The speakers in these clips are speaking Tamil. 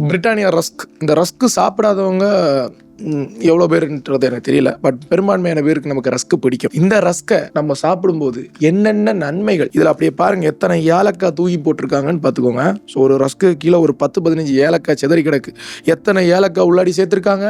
Britannia rusk. இந்த ரஸ்க் சாப்பிடாதவங்க எவ்வளோ பேருன்றது எனக்கு தெரியல. பட் பெரும்பான்மையான பேருக்கு நமக்கு ரஸ்க்கு பிடிக்கும். இந்த ரஸ்கை நம்ம சாப்பிடும்போது என்னென்ன நன்மைகள் இதில் அப்படியே பாருங்க, எத்தனை ஏலக்காய் தூக்கி போட்டிருக்காங்கன்னு பார்த்துக்கோங்க. ஸோ ஒரு ரஸ்க்கு கீழே ஒரு 10-15 ஏலக்காய் செதறி கிடக்கு. எத்தனை ஏலக்காய் உள்ளாடி சேர்த்துருக்காங்க,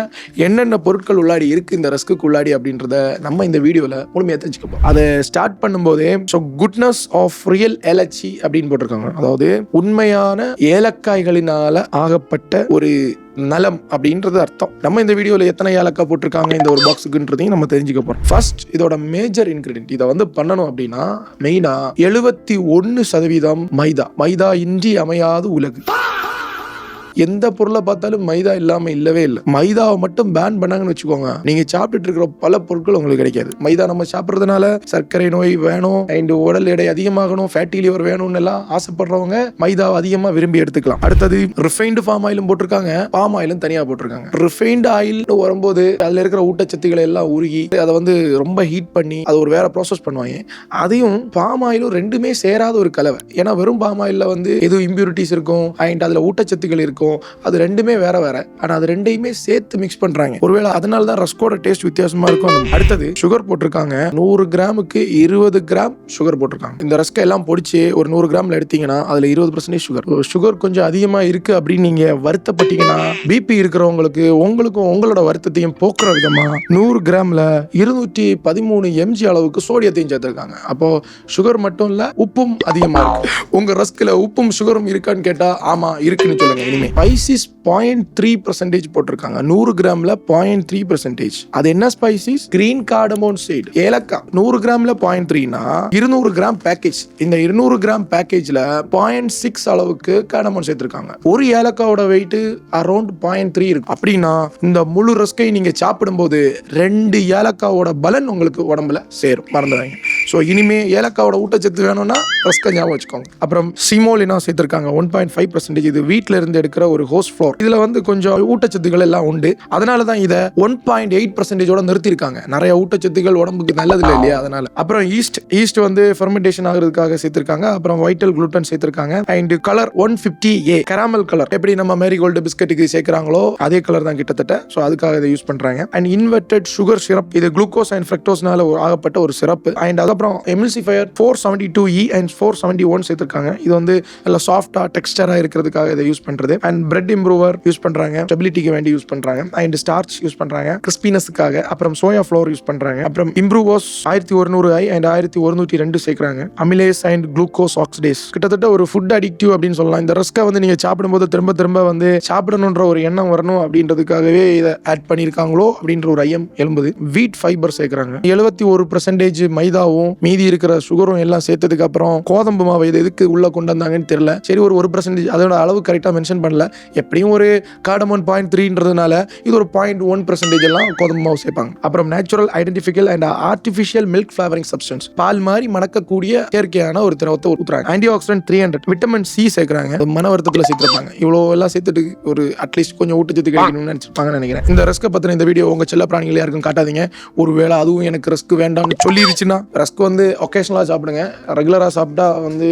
என்னென்ன பொருட்கள் உள்ளாடி இருக்குது இந்த ரஸ்க்கு உள்ளாடி அப்படின்றத நம்ம இந்த வீடியோவில் முழுமையாக தெரிஞ்சுக்கப்போம். அதை ஸ்டார்ட் பண்ணும்போதே ஸோ குட்னஸ் ஆஃப் ரியல் ஏலச்சி அப்படின்னு போட்டிருக்காங்க. அதாவது உண்மையான ஏலக்காய்களினால ஆகப்பட்ட ஒரு நலம் அப்படின்றது அர்த்தம். நம்ம இந்த வீடியோல எத்தனை ஏலக்காய் போட்டிருக்காங்க இந்த ஒரு பாக்ஸுக்குன்றதையும் நம்ம தெரிஞ்சுக்க போறோம். ஃபர்ஸ்ட் இதோட மேஜர் இன்கிரிடியன்ட், இதை வந்து பண்ணணும் அப்படின்னா மெயினா 71% மைதா இன்றி அமையாது உலகு. எந்த பொருளை பார்த்தாலும் மைதா இல்லாம இல்லவே இல்லை. மைதாவை மட்டும் பேன் பண்ணாங்கன்னு வச்சுக்கோங்க, நீங்க சாப்பிட்டுட்டு இருக்கிற பல பொருட்கள் உங்களுக்கு கிடைக்காது. மைதா நம்ம சாப்பிட்றதுனால சர்க்கரை நோய் வேணும், அண்ட் உடல் எடை அதிகமாகணும், ஃபேட்டி லிவர் வேணும்னு எல்லாம் ஆசைப்படுறவங்க மைதாவை அதிகமா விரும்பி எடுத்துக்கலாம். அடுத்தது ரிஃபைன்டு பாம் ஆயிலும் போட்டிருக்காங்க, பாம் ஆயிலும் தனியா போட்டிருக்காங்க. ரிஃபைன்டு ஆயில் வரும்போது அதுல இருக்கிற ஊட்டச்சத்துக்களை எல்லாம் உருகி அதை வந்து ரொம்ப ஹீட் பண்ணி அதை ஒரு வேற ப்ராசஸ் பண்ணுவாங்க. அதையும் பாம் ஆயிலும் ரெண்டுமே சேராத ஒரு கலவை. ஏன்னா வெறும் பாம் ஆயில்ல வந்து எதுவும் இம்பியூரிட்டிஸ் இருக்கும், அண்ட் அதுல ஊட்டச்சத்துக்கள் இருக்கும், அது ரெண்டுமே வேற வேற. ஆனா அது ரெண்டையுமே சேர்த்து மிக்ஸ் பண்றாங்க. ஒருவேளை அதனால தான் ரஸ்கோட டேஸ்ட் வித்தியாசமா இருக்கும். அடுத்தது சுகர் போட்டிருக்காங்க. 100 கிராமுக்கு 20 கிராம் சுகர் போட்டிருக்காங்க. இந்த ரஸ்கை எல்லாம் பொடிச்சு ஒரு 100 கிராம்ல எடுத்தீங்கன்னா அதுல 20% சுகர். சுகர் கொஞ்சம் அதிகமா இருக்கு அப்படின்னு நீங்க வருத்தப்பட்டீங்கன்னா, பிபி இருக்கிறவங்களுக்கு உங்களுக்கும் உங்களோட வருத்தத்தையும் போக்குற விதமா 100 கிராம்ல 213 mg அளவுக்கு சோடியத்தையும் சேர்த்திருக்காங்க. அப்போ சுகர் மட்டும் இல்ல, உப்பும் அதிகமா இருக்கு. உங்க ரஸ்க்ல உப்பும் சுகரும் இருக்கான்னு கேட்டா ஆமா இருக்குன்னு சொல்லுங்க. இனிமே ஸ்பைசிஸ் 0.3% போட்டிருக்காங்க. 100 கிராம்ல 0.3%. அது என்ன ஸ்பைசிஸ்? கிரீன் கார்டமோன் சீட், ஏலக்காய். 100 கிராம்ல 0.3னா 200 கிராம் பேக்கேஜ். இந்த 200 கிராம் பேக்கேஜ்ல 0.6 அளவுக்கு கார்டமோன் சேர்த்திருக்காங்க. ஒரு ஏலக்காவோட வெயிட் அரௌண்ட் 0.3 இருக்கு. அப்படின்னா இந்த முழு ரஸ்கை நீங்க சாப்பிடும்போது 2 ஏலக்காவோட பலன் உங்களுக்கு உடம்புல சேரும். மறந்துடாங்க. ஸோ இனிமே ஏலக்காவோட ஊட்டச்சத்து வேணும்னா ரஸ்கை ஞாபகம் வச்சுக்கோங்க. அப்புறம் சிமோலினா சேர்த்திருக்காங்க 1.5%. இது வீட்டில இருந்து எடுக்கிற ஒரு ஹோஸ்ட் ஃப்ளோர். இதுல வந்து கொஞ்சம் ஊட்டச்சத்துக்கள் எல்லாம் உண்டு. அதனால தான் இதை 1.8% நிறுத்திருக்காங்க. நிறைய ஊட்டச்சத்துக்கள் உடம்புக்கு நல்லது இல்லை இல்லையா, அதனால. அப்புறம் ஈஸ்ட் வந்து ஃபெர்மெண்டேஷன் ஆகிறதுக்காக சேர்த்திருக்காங்க. அப்புறம் வைட்டல் குளுட்டன் சேர்த்திருக்காங்க. And colour 150A caramel colour. எப்படி நம்ம மேரிகோல்டு பிஸ்கட்டுக்கு சேர்க்கிறாங்களோ அதே கலர் தான் கிட்டத்தட்ட. ஸோ அதுக்காக இதை யூஸ் பண்றாங்க. அண்ட் இன்வெர்டட் சுகர் சிரப், இது குளுக்கோஸ் அண்ட் ஃப்ரக்டோஸ்னால ஆகப்பட்ட ஒரு சிரப். அண்ட் அதுக்கப்புறம் எமில்சிஃபயர் 472E அண்ட் 471 சேர்த்திருக்காங்க. இது வந்து நல்லா சாஃப்டா டெக்ஸ்டரா இருக்கிறதுக்காக இதை யூஸ் பண்றது. அண்ட் பிரெட் இம்ப்ரூவர் யூஸ் பண்றாங்க, ஸ்டெபிலிட்டிக்கு வேண்டி யூஸ் பண்றாங்க. அண்ட் ஸ்டார்ச் யூஸ் பண்றாங்க கிறிஸ்பினஸ்க்காக. அப்புறம் சோயா ஃப்ளோர் யூஸ் பண்றாங்க. அப்புறம் இம்ப்ரூவோஸ் 1100I அண்ட் 1102 சேர்க்கிறாங்க. Amylase and glucose oxidase. கிட்டத்தட்ட ஒரு ஃபுட் அடிக்டிவ் அப்படின்னு சொல்லலாம். இந்த ரஸ்கை வந்து நீங்க சாப்பிடும்போது திரும்ப திரும்ப வந்து சாப்பிடணுன்ற ஒரு எண்ணம் வரணும் அப்படின்றதுக்காகவே இதை ஆட் பண்ணியிருக்காங்களோ அப்படின்ற ஒரு ஐயம் எழும்புது. வீட் ஃபைபர் சேர்க்கிறாங்க. 71% மைதாவும் மீதி இருக்கிற சுகரும் எல்லாம் சேர்த்ததுக்கு அப்புறம் கோதம்பு மாவு இது எதுக்கு உள்ள கொண்டு வந்தாங்கன்னு தெரியல. சரி, ஒரு 1% அதோட அளவு கரெக்டா மென்ஷன் பண்ணல. எப்படியும் ஒரு கார்டமோன் 0.3ன்றதுனால இது ஒரு 0.1% எல்லாம் கோதுமை மாவு சேர்ப்பாங்க. அப்புறம் natural identical and artificial milk flavouring substance, பால் மாதிரி மணக்கக்கூடிய செயற்கையான ஒரு திரவத்தை ஊத்துறாங்க. ஆன்டி ஆக்சிடென்ட் 300, விட்டமின் சி சேர்க்கிறாங்க. மன வருத்தத்தில் சேர்த்திருப்பாங்க. இவ்வளோ எல்லாம் சேர்த்துட்டு ஒரு அட்லீஸ்ட் கொஞ்சம் ஊட்டச்சத்து கிடைக்கணும்னு நினைச்சிருப்பாங்கன்னு நினைக்கிறேன். இந்த ரஸ்கை பத்தின இந்த வீடியோ உங்க செல்ல பிராணிகள் யாருக்கும் காட்டாதீங்க. ஒருவேளை அதுவும் எனக்கு ரஸ்க் வேண்டாம்னு சொல்லிருச்சுன்னா, ரஸ்க் வந்து ஒகேஷனலா சாப்பிடுங்க. ரெகுலரா சாப்பிட்டா வந்து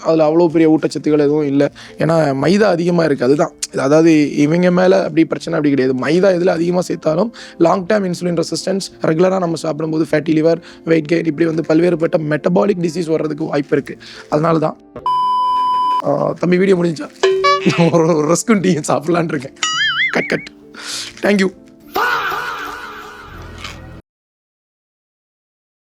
அதுல அவ்வளோ பெரிய ஊட்டச்சத்துக்கள் எதுவும் இல்லை. ஏன்னா மைதா அதிகமா இருக்கு. அதுதான், அதாவது இவங்க மேல அப்படி பிரச்சனை அப்படி கிடையாது. மைதா இதில் அதிகமாக சேர்த்தாலும் லாங் டேர்ம் இன்சுலின் ரெசிஸ்டன்ஸ், ரெகுலராக நம்ம சாப்பிடும்போது ஃபேட்டி லிவர், வெயிட் கெயின், இப்படி வந்து பல்வேறுபட்ட மெட்டபாலிக் டிசீஸ் வர்றதுக்கு வாய்ப்பு இருக்கு. அதனால தான் தம்பி வீடியோ முடிஞ்சா ஒரு ரஸ்கும் டீயும் சாப்பிடலான் இருக்கேன். கட். தேங்க்யூ.